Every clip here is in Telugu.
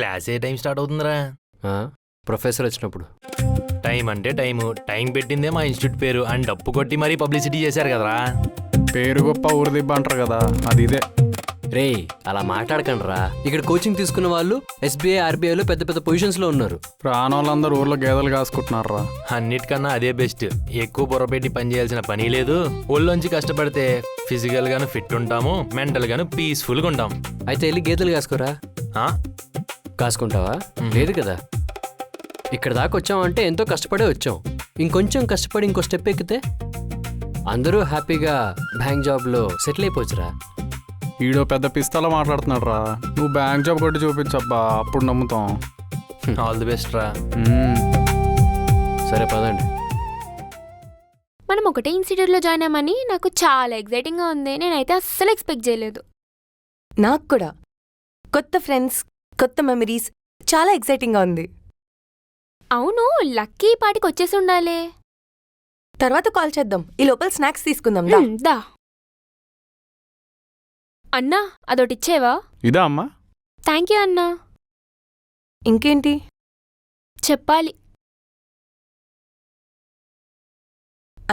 క్లాస్ ఏ టైం స్టార్ట్ అవుతుందిరా? ప్రొఫెసర్ వచ్చినప్పుడు. టైం అంటే టైం పెట్టిందే మా ఇన్స్టిట్యూట్ పేరు అండ్ డప్పు కొట్టి మరీ పబ్లిసిటీ చేశారు కదరా. పేరు గొప్ప ఊరు దిబ్బ అంటారు కదా, అది ఇదే. రే అలా మాట్లాడకండి రా. ఇక్కడ కోచింగ్ తీసుకున్న వాళ్ళు SBI RBIలో పెద్ద పెద్ద పొజిషన్స్లో ఉన్నారు. ప్రాణాలందరూ ఊర్లో గేదెలు కాసుకుంటున్నారా. అన్నిటికన్నా అదే బెస్ట్. ఎక్కువ బుర్రపెట్టి పని చేయాల్సిన పని లేదు. ఒళ్ళొంచి కష్టపడితే ఫిజికల్ గాను ఫిట్ ఉంటాము, మెంటల్ గాను పీస్ఫుల్గా ఉంటాం. అయితే వెళ్ళి గేదెలు కాసుకోరా. కాసుకుంటావా? లేదు కదా. ఇక్కడ దాకా వచ్చామంటే ఎంతో కష్టపడే వచ్చాం. ఇంకొంచెం కష్టపడి ఇంకో స్టెప్ ఎక్కితే అందరూ హ్యాపీగా బ్యాంక్ జాబ్లో సెటిల్ అయిపోవచ్చురా. ఈడో పెద్ద పిస్తాలో మాట్లాడుతున్నాడు రా. నువ్వు బ్యాంక్ జాబ్ కొట్టి చూపించబ్బా, అప్పుడు నమ్ముతాం. ఆల్ ది బెస్ట్ రా. సరే పదండి. మనం ఒకటే ఇన్స్టిట్యూట్లో జాయిన్ అయ్యామని నాకు చాలా ఎక్సైటింగ్గా ఉంది. నేనైతే అస్సలు ఎక్స్పెక్ట్ చేయలేదు. నాకు కూడా కొత్త ఫ్రెండ్స్, కొత్త మెమరీస్, చాలా ఎక్సైటింగ్గా ఉంది. అవును, లక్కీ పాటికి వచ్చేసి ఉండాలి. తర్వాత కాల్ చేద్దాం. ఈ లోపల స్నాక్స్ తీసుకుందాం. దా అన్నా, అదొకటి ఇచ్చేవా? ఇదా అమ్మా? థ్యాంక్ యూ అన్నా. ఇంకేంటి చెప్పాలి.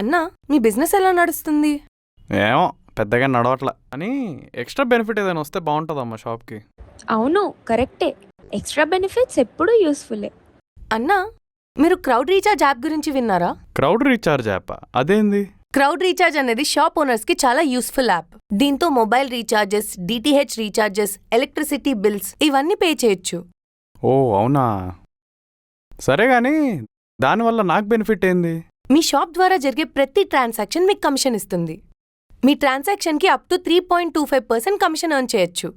అన్నా, మీ బిజినెస్ ఎలా నడుస్తుంది? ఏమో పెద్దగా నడవట్లా అని. ఎక్స్ట్రా బెనిఫిట్ ఏదైనా వస్తే బాగుంటుందమ్మా షాప్కి. అవును, కరెక్టే. ఎక్స్ట్రా బెనిఫిట్స్ ఎప్పుడూ యూస్ఫుల్లే. అన్నా, మీరు క్రౌడ్ రీఛార్జ్ యాప్ గురించి విన్నారా? క్రౌడ్ రీఛార్జ్ యాప్ అదేంది? క్రౌడ్ రీఛార్జ్ అనేది షాప్ ఓనర్స్ కి చాలా యూస్ఫుల్ యాప్. దీంతో mobile recharges, DTH recharges, electricity bills ఇవన్నీ పే చేయొచ్చు. ఓ అవునా, సరే గాని దానివల్ల నాకు బెనిఫిట్ ఏంది? మీ షాప్ ద్వారా జరిగే ప్రతి ట్రాన్సాక్షన్ మీకు కమిషన్ ఇస్తుంది. మీ ట్రాన్సాక్షన్కి అప్ టు 3.25% కమిషన్ ఎర్న్ చేయొచ్చు.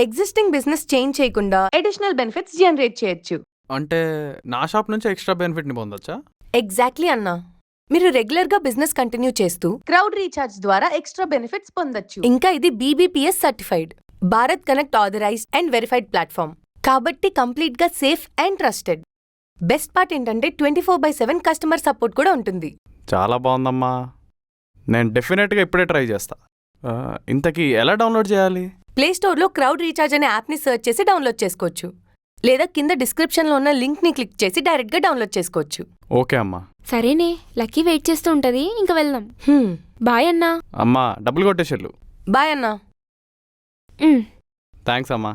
ఎగ్జిస్టింగ్ బిజినెస్ చేంజ్ చేయకుండా అడిషనల్ బెనిఫిట్స్ జనరేట్ చేయొచ్చు. అంటే నా షాప్ నుంచి ఎక్స్ట్రా బెనిఫిట్ని పొందొచ్చా? ఎగ్జాక్ట్లీ అన్నా. మీరు రెగ్యులర్గా బిజినెస్ కంటిన్యూ చేస్తూ క్రౌడ్ రీఛార్జ్ ద్వారా ఎక్స్ట్రా బెనిఫిట్స్ పొందొచ్చు. ఇంకా ఇది BBPS certified, Bharat connect authorized and verified platform కాబట్టి కంప్లీట్గా safe and trusted. Best part ఏంటంటే 24/7 కస్టమర్ సపోర్ట్ కూడా ఉంటుంది. చాలా బాగుందమ్మా. నేను డెఫినెట్గా ఇప్పుడే ట్రై చేస్తా. ఇంతకీ ఎలా డౌన్లోడ్ చేయాలి? ప్లేస్టోర్లో క్రౌడ్ రీఛార్జ్ అనే యాప్ని సెర్చ్ చేసి డౌన్లోడ్ చేసుకోవచ్చు. లేదా కింద డిస్క్రిప్షన్లో ఉన్న లింక్ని క్లిక్ చేసి డైరెక్ట్గా డౌన్లోడ్ చేసుకోవచ్చు. ఓకే అమ్మా. సరేనే, లక్కీ వెయిట్ చేస్తూ ఉంటది. ఇంకా వెళ్దాం. బాయ్ అన్నా. అమ్మా డబ్బులు కొట్టేసేళ్ళు. బాయ్ అన్నా. థ్యాంక్స్ అమ్మా.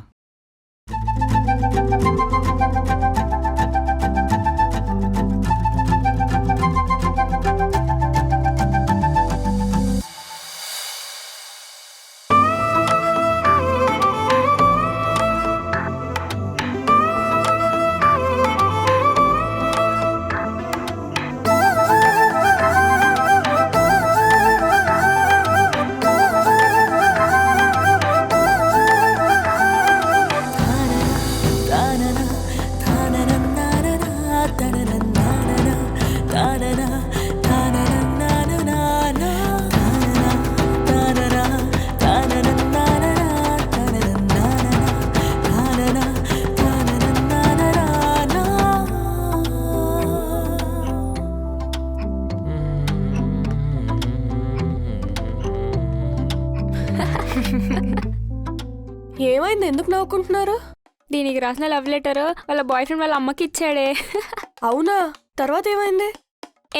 ఏమైంది? ఎందుకు నవ్వుకుంటున్నారు? దీనికి రాసిన లవ్ లెటర్ వాళ్ళ బాయ్ ఫ్రెండ్ వాళ్ళ అమ్మకి ఇచ్చాడే. అవునా? తర్వాత ఏమైంది?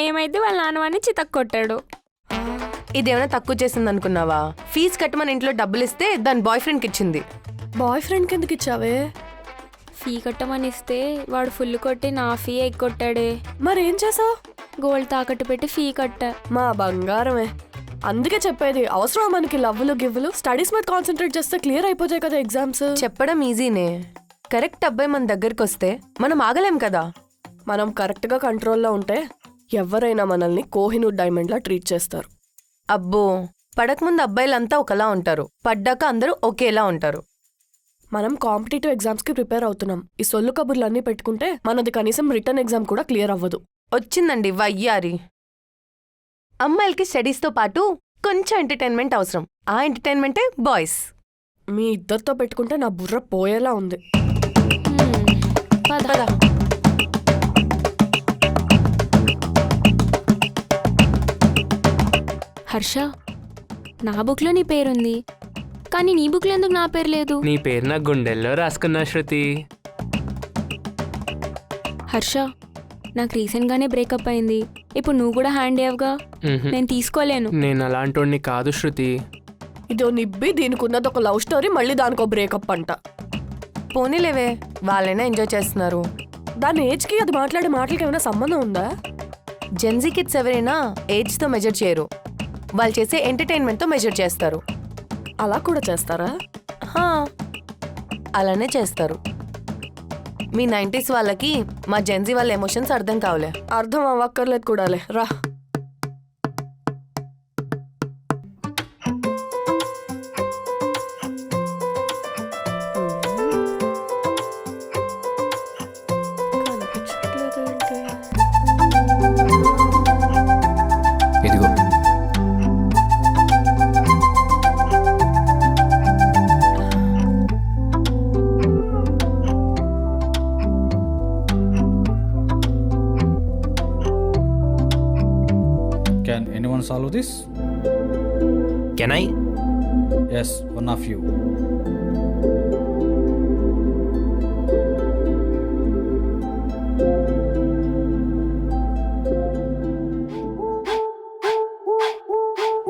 ఏమైతే వాళ్ళ నాన్నవాడిని చితక్కొట్టాడు. ఇదేమైనా తక్కువ చేసింది అనుకున్నావా? ఫీజు కట్టమని ఇంట్లో డబ్బులు ఇస్తే దాని బాయ్ ఫ్రెండ్కి ఇచ్చింది. బాయ్ ఫ్రెండ్కి ఎందుకు ఇచ్చావే? ఫీ కట్టమని ఇస్తే వాడు ఫుల్ కొట్టి నా ఫీ ఎగ్గొట్టాడే. మరేం చేసావు? గోల్డ్ తాకట్టు పెట్టి ఫీ కట్టా. మా బంగారమే. అందుకే చెప్పేది, అవసరం మనకి లవ్వులు గివ్వులు. స్టడీస్ మీద కాన్సన్ట్రేట్ చేస్తే క్లియర్ అయిపోతాయి కదా ఎగ్జామ్స్. చెప్పడం ఈజీనే, కరెక్ట్ అబ్బాయి మన దగ్గరికి వస్తే మనం ఆగలేం కదా. మనం కరెక్ట్గా కంట్రోల్లో ఉంటే ఎవరైనా మనల్ని కోహినూర్ డైమండ్లా ట్రీట్ చేస్తారు. అబ్బో, పడకముందు అబ్బాయిలంతా ఒకలా ఉంటారు, పడ్డాక అందరూ ఒకేలా ఉంటారు. మనం కాంపిటేటివ్ ఎగ్జామ్స్కి ప్రిపేర్ అవుతున్నాం. ఈ సొల్లు కబుర్లు అన్నీ పెట్టుకుంటే మనది కనీసం రిటర్న్ ఎగ్జామ్ కూడా క్లియర్ అవ్వదు. వచ్చిందండి వయ్యారి. అమ్మాయిలకి స్టడీస్తో పాటు కొంచెం ఎంటర్టైన్మెంట్ అవసరం. ఆ ఎంటర్టైన్మెంటే బాయ్స్. మీ ఇద్దరితో పెట్టుకుంటే నా బుర్ర పోయేలా ఉంది. పద. హర్ష, నా బుక్లో నీ పేరుంది, కానీ నీ బుక్లో ఎందుకు నా పేరు లేదు? నీ పేరు నా గుండెల్లో రాసుకున్నా శృతి. హర్ష, నాకు రీసెంట్గానే బ్రేకప్ అయింది. ఇప్పుడు నువ్వు కూడా హ్యాండ్ ఇవ్వగా నేను తీసుకోలేను. నేను అలాంటోడిని కాదు శృతి. ఇదో నిబ్బి దీనికి ఉన్నది ఒక లవ్ స్టోరీ, మళ్ళీ దానికో బ్రేకప్ అంట. పోనీలేవే, వాళ్ళైనా ఎంజాయ్ చేస్తున్నారు. దాని ఏజ్కి అది మాట్లాడే మాటలకి ఏమైనా సంబంధం ఉందా? జెన్జీ కిడ్స్ ఎవరైనా ఏజ్తో మెజర్ చేయరు, వాళ్ళు చేసే ఎంటర్టైన్మెంట్తో మెజర్ చేస్తారు. అలా కూడా చేస్తారా? హా, అలానే చేస్తారు. మీ 90s వాళ్ళకి మా జెన్జీ వాళ్ళ ఎమోషన్స్ అర్థం కావలే. అర్థం అవ్వక్కర్లేదు కూడాలే, రా. ఇదిగో Can anyone solve this? Can I? Yes, one of you.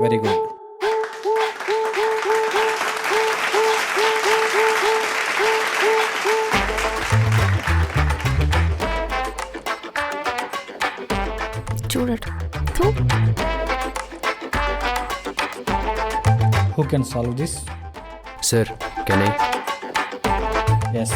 Very good. చూడట Who can solve this? Sir, can I? Yes.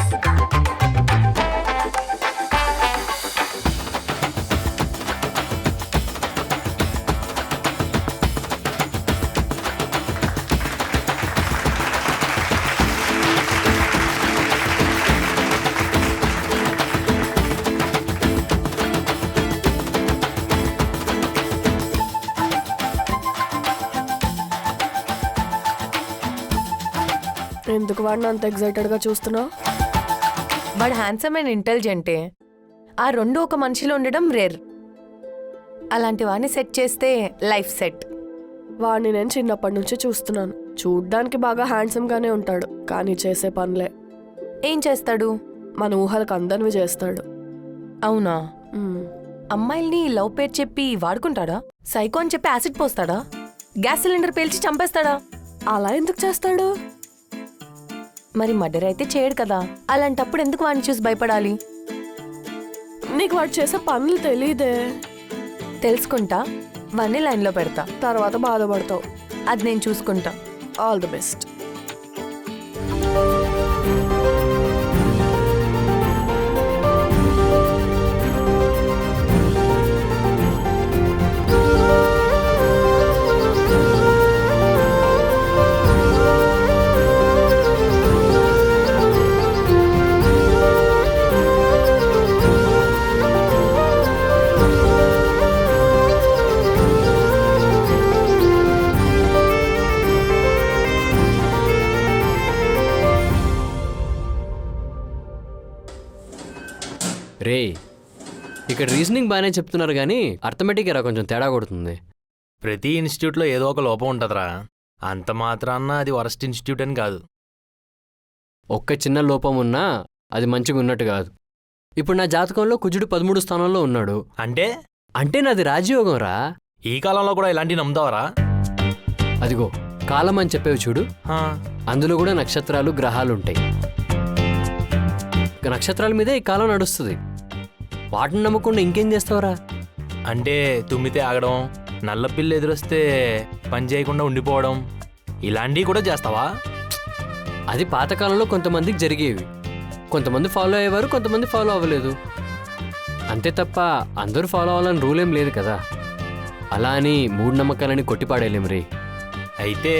ఎందుకు వాడిని అంత ఎగ్జైటెడ్గా చూస్తున్నావు? వాడు హ్యాండ్సమ్ అండ్ ఇంటెలిజెంటే. ఆ రెండు ఒక మనిషిలో ఉండడం రేర్. అలాంటి వాడిని సెట్ చేస్తే లైఫ్ సెట్. వాడిని నేను చిన్నప్పటి నుంచి చూస్తున్నాను. చూడ్డానికి బాగా హ్యాండ్సమ్గానే ఉంటాడు, కానీ చేసే పనులే. ఏం చేస్తాడు? మన ఊహలకు అందరివి చేస్తాడు. అవునా? మ్మ్. అమ్మాయిల్ని లవ్ పేరు చెప్పి వాడుకుంటాడా? సైకో అని చెప్పి యాసిడ్ పోస్తాడా? గ్యాస్ సిలిండర్ పేల్చి చంపేస్తాడా? అలా ఎందుకు చేస్తాడు? మరి మర్డర్ అయితే చేయడు కదా. అలాంటప్పుడు ఎందుకు వాడిని చూసి భయపడాలి? నీకు వాడు చేసే పనులు తెలీదే. తెలుసుకుంటా, వాడిని లైన్లో పెడతా. తర్వాత బాధపడతావు. అది నేను చూసుకుంటా. All the best. రే, ఇక్కడ రీజనింగ్ బాగానే చెప్తున్నారు కానీ అర్థమెటిక్ ఎరా కొంచెం తేడా కొడుతుంది. ప్రతి ఇన్స్టిట్యూట్లో ఏదో ఒక లోపం ఉంటుందిరా. అంత మాత్రాన్న అది వరస్ట్ ఇన్స్టిట్యూట్ అని కాదు. ఒక్క చిన్న లోపం ఉన్నా అది మంచిగా ఉన్నట్టు కాదు. ఇప్పుడు నా జాతకంలో కుజుడు 13 స్థానంలో ఉన్నాడు. అంటే నాది రాజయోగం రా. ఈ కాలంలో కూడా ఇలాంటివి నమ్ముతావరా? అదిగో కాలం అని చెప్పేవి చూడు, హా, అందులో కూడా నక్షత్రాలు గ్రహాలు ఉంటాయి. నక్షత్రాల మీదే ఈ కాలం నడుస్తుంది. వాటిని నమ్మకుండా ఇంకేం చేస్తావురా? అంటే తుమ్మితే ఆగడం, నల్లపిల్లి ఎదురొస్తే పని చేయకుండా ఉండిపోవడం, ఇలాంటివి కూడా చేస్తావా? అది పాతకాలంలో కొంతమందికి జరిగేవి. కొంతమంది ఫాలో అయ్యేవారు, కొంతమంది ఫాలో అవ్వలేదు. అంతే తప్ప అందరూ ఫాలో అవ్వాలని రూల్ ఏం లేదు కదా. అలా అని మూఢనమ్మకాలని కొట్టిపాడేలేం రే. అయితే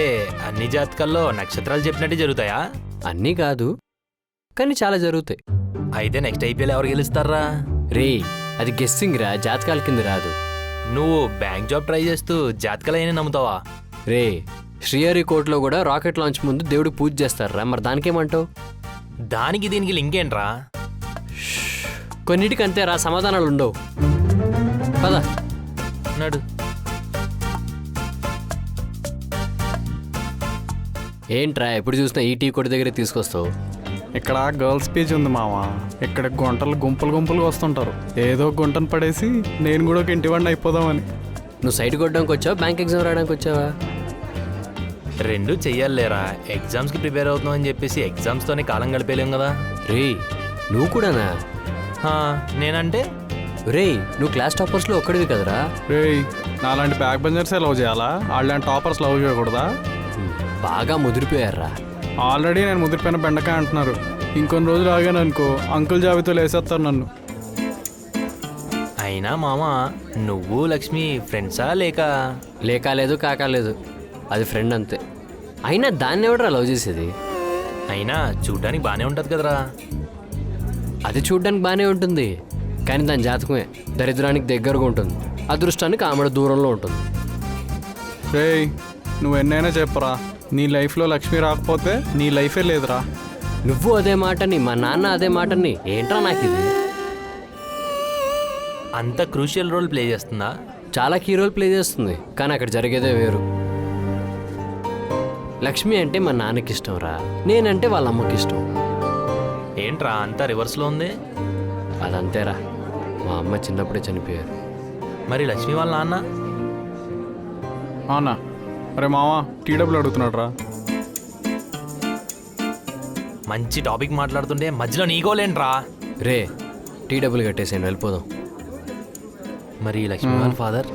అన్ని జాతకాల్లో నక్షత్రాలు చెప్పినట్టే జరుగుతాయా? అన్నీ కాదు, కానీ చాలా జరుగుతాయి. అయితే నెక్స్ట్ ఐపీఎల్ ఎవరు గెలుస్తారా? రే, అది గెస్సింగ్ రా, జాతకాల కింద రాదు. నువ్వు బ్యాంక్ జాబ్ ట్రై చేస్తూ జాతకాలైనా నమ్ముతావా? రే, శ్రీహరికోటలో కూడా రాకెట్ లాంచ్ ముందు దేవుడికి పూజ చేస్తారా, మరి దానికేమంటావు? దానికి దీనికి లింక్ ఏంట్రా? కొన్నిటికి అంతేరా, సమాధానాలు ఉండవు. పద నడు. ఏంట్రా ఎప్పుడు చూసినా ఈ టీ కొట్టు దగ్గరే తీసుకొస్తావు? ఇక్కడ గర్ల్స్ పేజ్ ఉంది మామ. ఇక్కడ గుంటలు గుంపులు గుంపులుగా వస్తుంటారు. ఏదో గుంటను పడేసి నేను కూడా ఒక ఇంటివాడిని అయిపోదామని. నువ్వు సైట్ కొట్టడానికి వచ్చావా, బ్యాంక్ ఎగ్జామ్ రాయడానికి వచ్చావా? రెండు చెయ్యాలేరా. ఎగ్జామ్స్కి ప్రిపేర్ అవుతున్నావు అని చెప్పేసి ఎగ్జామ్స్తోనే కాలం గడిపేలేం కదా. రేయ్ నువ్వు కూడానా? హా, నేనంటే రేయ్ నువ్వు క్లాస్ టాపర్స్లో ఒక్కడివి కదరా. రేయ్ నాలాంటి బ్యాక్ బెంజర్సే లవ్ చేయాలా? వాళ్ళంటి టాపర్స్ లవ్ చేయకూడదా? బాగా ముదిరిపోయారా. ఆల్రెడీ నేను ముదిరిపోయిన బెండకాయ అంటున్నారు. ఇంకొన్ని రోజులు ఆగాను అనుకో అంకుల్ జాబితాలో వేసేస్తారు నన్ను. అయినా మామ, నువ్వు లక్ష్మి ఫ్రెండ్సా లేక లేదు కాకా లేదు, అది ఫ్రెండ్ అంతే. అయినా దాన్ని ఎవడరా లవ్ చేసేది? అయినా చూడ్డానికి బాగానే ఉంటుంది కదరా. అది చూడ్డానికి బాగానే ఉంటుంది, కానీ దాని జాతకమే దరిద్రానికి దగ్గరగా ఉంటుంది, అదృష్టానికి ఆమెడ దూరంలో ఉంటుంది. రేయ్ నువ్వు ఎన్నైనా చెప్పరా, నీ లైఫ్లో లక్ష్మి రాకపోతే నీ లైఫే లేదురా. నువ్వు అదే మాటని, మా నాన్న అదే మాటని, ఏంట్రా నాకు ఇది? అంత క్రూషియల్ రోల్ ప్లే చేస్తుందా? చాలా కీ రోల్ ప్లే చేస్తుంది, కానీ అక్కడ జరిగేదే వేరు. లక్ష్మి అంటే మా నాన్నకి ఇష్టం రా, నేనంటే వాళ్ళ అమ్మకి ఇష్టం. ఏంట్రా అంతా రివర్స్లో ఉంది? అదంతేరా, మా అమ్మ చిన్నప్పుడే చనిపోయారు. మరి లక్ష్మి వాళ్ళ నాన్న? అవునా? అరే మామ టీడబ్ల్యూ అడుగుతున్నాడు రా. మంచి టాపిక్ మాట్లాడుతుంటే మధ్యలో నీకోలేంట్రా. రే టీడబ్ల్యూ కట్టేసాను, వెళ్ళిపోదాం. మరి లక్ష్మి వాళ్ళ ఫాదర్?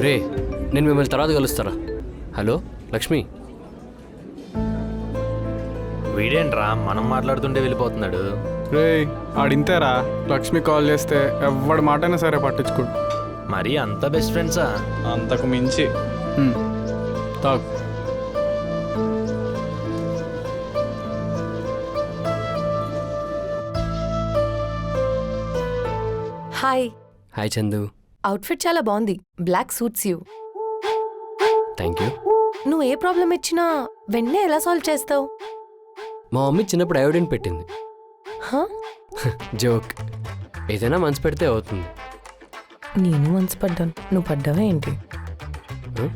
రే నేను మిమ్మల్ని తర్వాత కలుస్తారా. హలో లక్ష్మి. వీడేంట్రా మనం మాట్లాడుతుంటే వెళ్ళిపోతున్నాడు. రేయ్ ఆడింతేరా, లక్ష్మి కాల్ చేస్తే ఎవడి మాటైనా సరే పట్టించుకోడు. మరి అంత బెస్ట్ ఫ్రెండ్సా? అంతకు మించి. తాగు. హాయ్. హాయ్ చందు. అవుట్ఫిట్ చాలా బాగుంది. Black suits you. Thank you. నువ్వు ఏ ప్రాబ్లం ఇచ్చినా వెంటనే ఎలా సాల్వ్ చేస్తావు? మా మమ్మీ చిన్నప్పుడు అయోడిన్ పెట్టింది. హా? జోక్. ఏదైనా మనసు పెడితే అవుతుంది. నేను మనసు పడ్డాను, నువ్వు పడ్డావా ఏంటి? హ్మ్?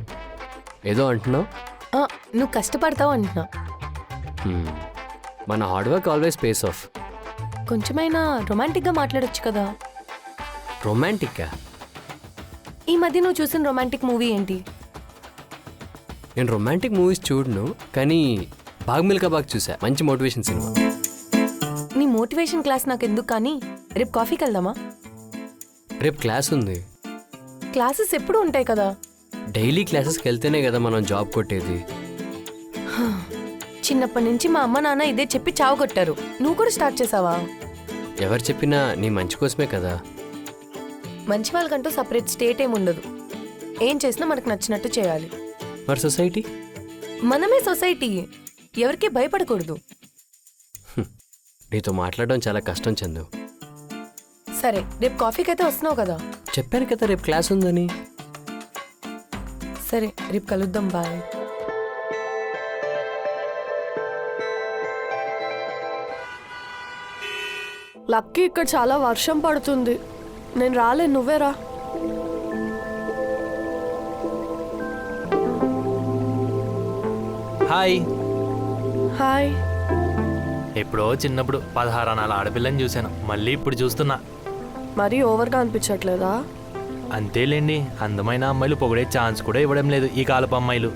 ఏదో అంటున్నావు. నువ్వు కష్టపడతావు అంటున్నా. మన hard work always pays off. కొంచెమైనా రొమాంటిక్గా మాట్లాడొచ్చు కదా. రొమాంటిక్గా? ఈ మధ్య నువ్వు చూసిన రొమాంటిక్ మూవీ ఏంటి? నేను రొమాంటిక్ మూవీస్ చూడను, కానీ బాగ్ మిల్కా బాగ్ చూసా, మంచి మోటివేషన్ సినిమా. నీ మోటివేషన్ క్లాస్ నాకు ఎందుకు, కానీ రేపు కాఫీకి వెళ్దామా? రేపు క్లాస్ ఉంది. క్లాసెస్ ఎప్పుడు ఉంటాయి కదా. డైలీ క్లాసెస్కి వెళ్తేనే కదా మనం జాబ్ కొట్టేది. చిన్నప్పటి నుంచి మా అమ్మ నాన్న ఇదే చెప్పి చావగొట్టారు. నువ్వు కూడా స్టార్ట్ చేసావా? ఎవరు చెప్పినా నీ మంచి కోసమే కదా. మంచి వాళ్ళకంటూ సపరేట్ స్టేట్ ఏముండదు. ఏం చేసినా మనకు నచ్చినట్టు చేయాలి. మరి సొసైటీ? మనమే సొసైటీ. ఎవరికి భయపడకూడదు. నీతో మాట్లాడడం చాలా కష్టం చందు. సరే రేపు కాఫీకి అయితే వస్తున్నావు కదా. చెప్పాను కదా రేపు క్లాస్ ఉందని. సరే రేపు కలుద్దాం. బాయ్. లక్కీ ఇక్కడ చాలా వర్షం పడుతుంది, నేను రాలేను, నువ్వే రా. హాయ్. హాయ్. ఎప్పుడో చిన్నప్పుడు 16 అనాల ఆడపిల్లని చూశాను, మళ్ళీ ఇప్పుడు చూస్తున్నా. మరీ ఓవర్గా అనిపించట్లేదా? అంతేలేండి, అందమైన అమ్మాయిలు పొగిడే ఛాన్స్ కూడా ఇవ్వడం లేదు ఈ కాలపు అమ్మాయిలు.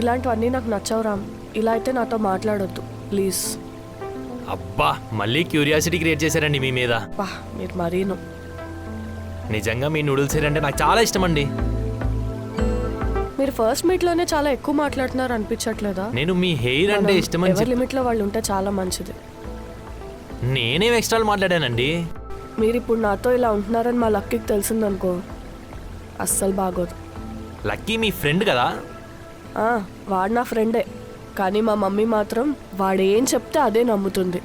ఇలాంటివన్నీ నాకు నచ్చవు రామ్. ఇలా అయితే నాతో మాట్లాడొద్దు ప్లీజ్. అబ్బా, మళ్ళీ క్యూరియాసిటీ క్రియేట్ చేశారండి మీ మీద. వా మీరు మరీను. నిజంగా మీ నూడిల్స్ అంటే నాకు చాలా ఇష్టం అండి. మీరు ఫస్ట్ మీట్లోనే చాలా ఎక్కువ మాట్లాడుతున్నారు అనిపించట్లేదా? నేను మీ హెయిర్ అంటే ఇష్టం అని ఎవరి లిమిట్లో వాళ్ళు ఉంటే చాలా మంచిది. నేనేం ఎక్స్ట్రా మాట్లాడానండి? మీరు ఇప్పుడు నాతో ఇలా ఉంటున్నారని మా లక్కీకి తెలిసిందనుకో, అస్సలు బాగోదు. లక్కీ మీ ఫ్రెండ్ కదా? వాడు నా ఫ్రెండే, కానీ మా మమ్మీ మాత్రం వాడు ఏం చెప్తే అదే నమ్ముతుంది.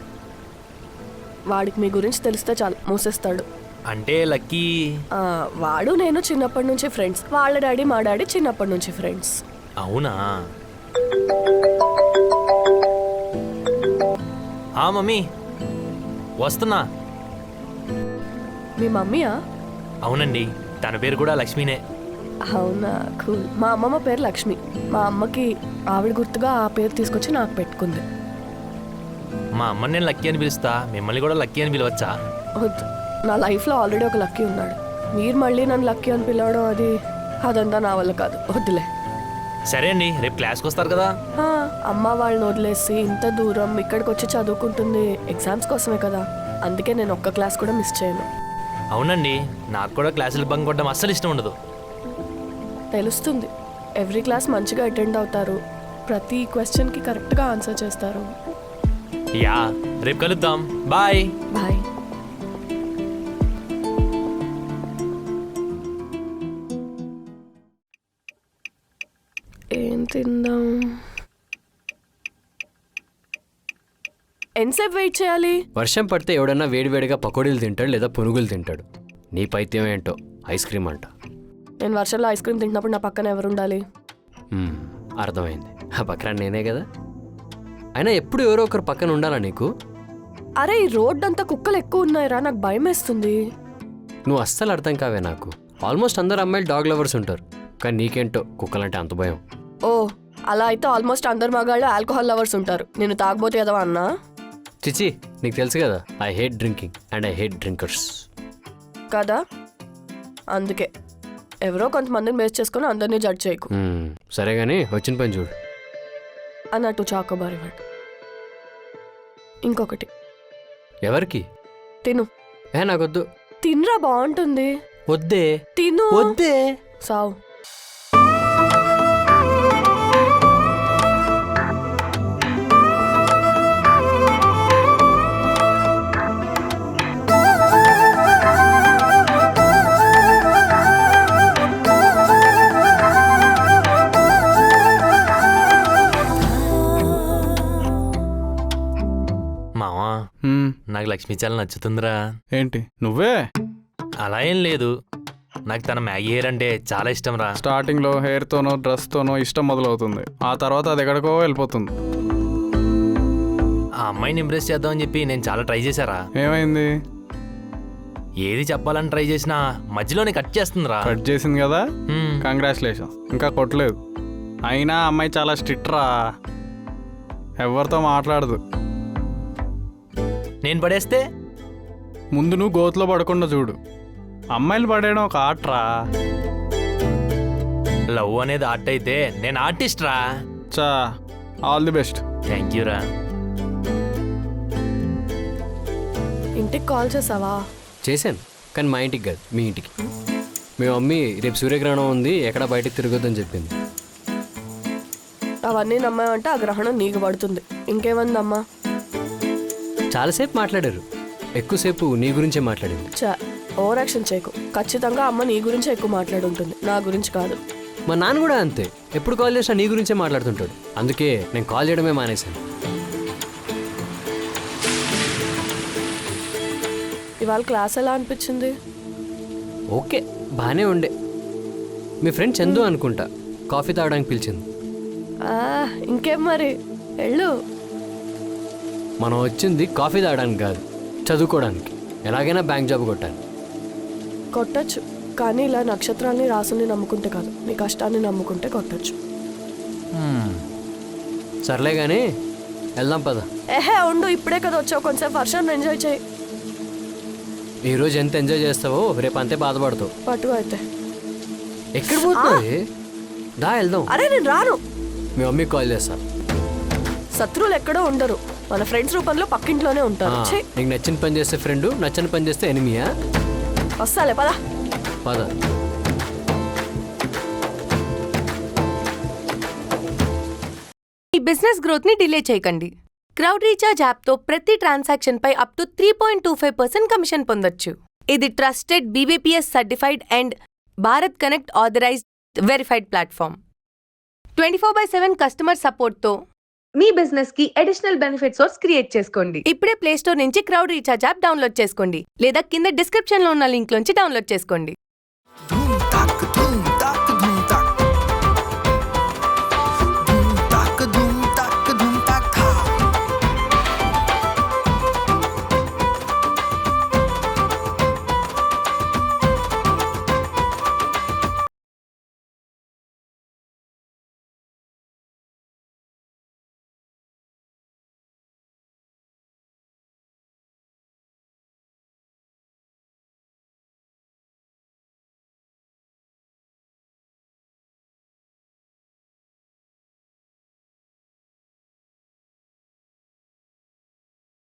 వాడికి మీ గురించి తెలిస్తే చాలు మూసేస్తాడు. అంటే లక్కీ వాడు నేను చిన్నప్పటి నుంచి ఫ్రెండ్స్. వాళ్ళ డాడీ మా డాడీ చిన్నప్పటి నుంచి ఫ్రెండ్స్. అవునా? మమ్మీ వస్తున్నా. మీ మమ్మీయా? అవునండి, తన పేరు కూడా లక్ష్మీనే. అవునా, కూల్. మా అమ్మమ్మ పేరు లక్ష్మి. మా అమ్మకి ఆవిడ గుర్తుగా ఆ పేరు తీసుకొచ్చి నాకు పెట్టుకుంది. మా అమ్మని నేను లక్కీ అని పిలుస్తా, మిమ్మల్ని కూడా లక్కీ అని పిలవచ్చా? వద్దు, నా లైఫ్లో ఆల్రెడీ ఒక లక్కీ ఉన్నాడు. మీరు మళ్ళీ నన్ను లక్కీ అని పిలవడం అదంతా నా వల్ల కాదు, వద్దులే. సరే అండి, రేపు క్లాస్కి వస్తారు కదా? ఆ, అమ్మ వాళ్ళని వదిలేసి ఇంత దూరం ఇక్కడికి వచ్చి చదువుకుంటుంది ఎగ్జామ్స్ కోసమే కదా. అందుకే నేను ఒక్క క్లాస్ కూడా మిస్ చేయను. అవునండి, నాకు కూడా క్లాసులు బంక్ కొట్టడం అస్సలు ఇష్టం ఉండదు. తెలుస్తుంది, ఎవ్రీ క్లాస్ మంచిగా అటెండ్ అవుతారు, ప్రతి క్వశ్చన్కి కరెక్ట్గా ఆన్సర్ చేస్తారు. యా, రేపు కలుద్దాం. బాయ్. బాయ్. ఏం తిందాం? ఎంతసేపు వెయిట్ చేయాలి? వర్షం పడితే ఎవడన్నా వేడివేడిగా పకోడీలు తింటాడు లేదా పునుగులు తింటాడు. నీ పైత్యం ఏంటో ఐస్ క్రీమ్ అంట. నేను వర్షంలో ఐస్ క్రీమ్ తింటున్నప్పుడు నా పక్కన ఎవరు ఉండాలి? అర్థమైంది, ఆ పక్కన నేనే కదా. అయినా ఎప్పుడు ఎవరో ఒకరు పక్కన ఉండాలా నీకు? అరే, ఈ రోడ్ అంతా కుక్కలు ఎక్కువ ఉన్నాయిరా, నాకు భయం వేస్తుంది. నువ్వు అస్సలు అర్థం కావే నాకు. ఆల్మోస్ట్ అందరు అమ్మాయిలు డాగ్ లవర్స్ ఉంటారు, కానీ నీకేంటో కుక్కలంటే అంత భయం. ఓ, అలా అయితే ఆల్మోస్ట్ అందరు మగాళ్ళు ఆల్కహాల్ లవర్స్ ఉంటారు. నేను తాగబోతే కదా అన్నా? చిచి, నీకు తెలుసు కదా, I hate drinking and I hate drinkers కదా, అందుకే ఎవరో కొంతమందిని బేస్ చేసుకుని అందరినీ జడ్జ్ చేయకు. సరే కానీ వచ్చిన పని చూడు. అన్నట్టు చాకోబార్ ఇవ్వండి. ఇంకొకటి. ఎవరికి? తిను. నాకొద్దు. తినరా, బాగుంటుంది. వద్దే. తిను. వద్దే. సావు. మావా, నాకు లక్ష్మి చాలా నచ్చుతుందిరా. ఏంటి నువ్వే? అలా ఏం లేదు, నాకు తన మ్యాగీ హెయిర్ అంటే చాలా ఇష్టం రా. స్టార్టింగ్లో హెయిర్తోనో డ్రెస్తోనో ఇష్టం మొదలవుతుంది, ఆ తర్వాత అది ఎక్కడికో వెళ్ళిపోతుంది. ఆ అమ్మాయిని ఇంప్రెస్ చేద్దామని చెప్పి నేను చాలా ట్రై చేశారా. ఏమైంది? ఏది చెప్పాలని ట్రై చేసినా మధ్యలోనే కట్ చేస్తుందిరా. కట్ చేసింది కదా, కంగ్రాచులేషన్స్. ఇంకా కొట్టలేదు. అయినా అమ్మాయి చాలా స్ట్రిక్ట్ రా, ఎవరితో మాట్లాడదు. నేను పడేస్తే ముందు నువ్వు గోతులో పడకుండా చూడు. అమ్మాయిలు పడేయడం ఒక ఆర్ట్రా. లవ్ అనేది ఆర్ట్ అయితే నేను ఆర్టిస్ట్ రా. చా, all the best. Thank you రా. ఇంటికి కాల్ చేసావా? చేశాను, కానీ మా ఇంటికి కాదు, మీ ఇంటికి. మీ మమ్మీ రేపు సూర్యగ్రహణం ఉంది, ఎక్కడ బయటకు తిరగొద్దని చెప్పింది. అవన్నీ నమ్మావంటే ఆ గ్రహణం నీకు పడుతుంది. ఇంకేమందమ్మా? చాలాసేపు మాట్లాడారు, ఎక్కువసేపు నీ గురించే మాట్లాడింది. ఓవర్ యాక్షన్ చేయకు. ఖచ్చితంగా అమ్మ నీ గురించే ఎక్కువ మాట్లాడుంటుంది, నా గురించి కాదు. మా నాన్న కూడా అంతే, ఎప్పుడు కాల్ చేసినా నీ గురించే మాట్లాడుతుంటాడు. అందుకే నేను కాల్ చేయడమే మానేశాను. ఇవాళ క్లాస్ ఎలా అనిపించింది? ఓకే, బాగానే ఉండే. మీ ఫ్రెండ్ చందు అనుకుంటా, కాఫీ తాగడానికి పిలిచింది. ఇంకేం మరి, వెళ్ళు. మనం వచ్చింది కాఫీ తాగడానికి కాదు, చదువుకోవడానికి. ఎలాగైనా బ్యాంక్ జాబ్ కొట్టాలి. కొట్టచ్చు, కానీ ఇలా నక్షత్రాల్ని రాసుల్ని నమ్ముకుంటే కాదు, నీ కష్టాన్ని నమ్ముకుంటే కొట్టచ్చు. సర్లే కానీ వెళ్దాం పద. ఉండు, ఇప్పుడే కదా వచ్చావు, కొంచెం వర్షాన్ని ఎంజాయ్ చేయి. ఈరోజు ఎంత ఎంజాయ్ చేస్తావో రేపు అంతే బాధపడతావు. పట్టు అయితే. ఎక్కడ పోతుంది? దా వెళ్దాం. అరే నేను రాను. మీ మమ్మీకి కాల్ చేస్తా. శత్రువులు ఎక్కడో ఉండరు, మన ఫ్రెండ్స్ రూపంలో పక్కింట్లోనే ఉంటారు. నీకు నచ్చిన పని చేస్తే ఫ్రెండ్, నచ్చని పని చేస్తే ఎనిమియా? వస్తాలే, పద పద. ఈ బిజినెస్ గ్రోత్ ని డిలే చేయకండి. క్రౌడ్ రీఛార్జ్ యాప్తో ప్రతి ట్రాన్సాక్షన్ పై అప్ టు 3.25% కమిషన్ పొందొచ్చు. ఇది trusted BBPS certified and Bharat connect authorized verified platform. 24/7 customer సపోర్ట్తో మీ బిజినెస్ కి అడిషనల్ బెనిఫిట్ సోర్స్ క్రియేట్ చేసుకోండి. ఇప్పుడే ప్లే స్టోర్ నుంచి క్రౌడ్ రీఛార్జ్ యాప్ డౌన్లోడ్ చేసుకోండి, లేదా కింద డిస్క్రిప్షన్ లో ఉన్న లింక్ నుంచి డౌన్లోడ్ చేసుకోండి.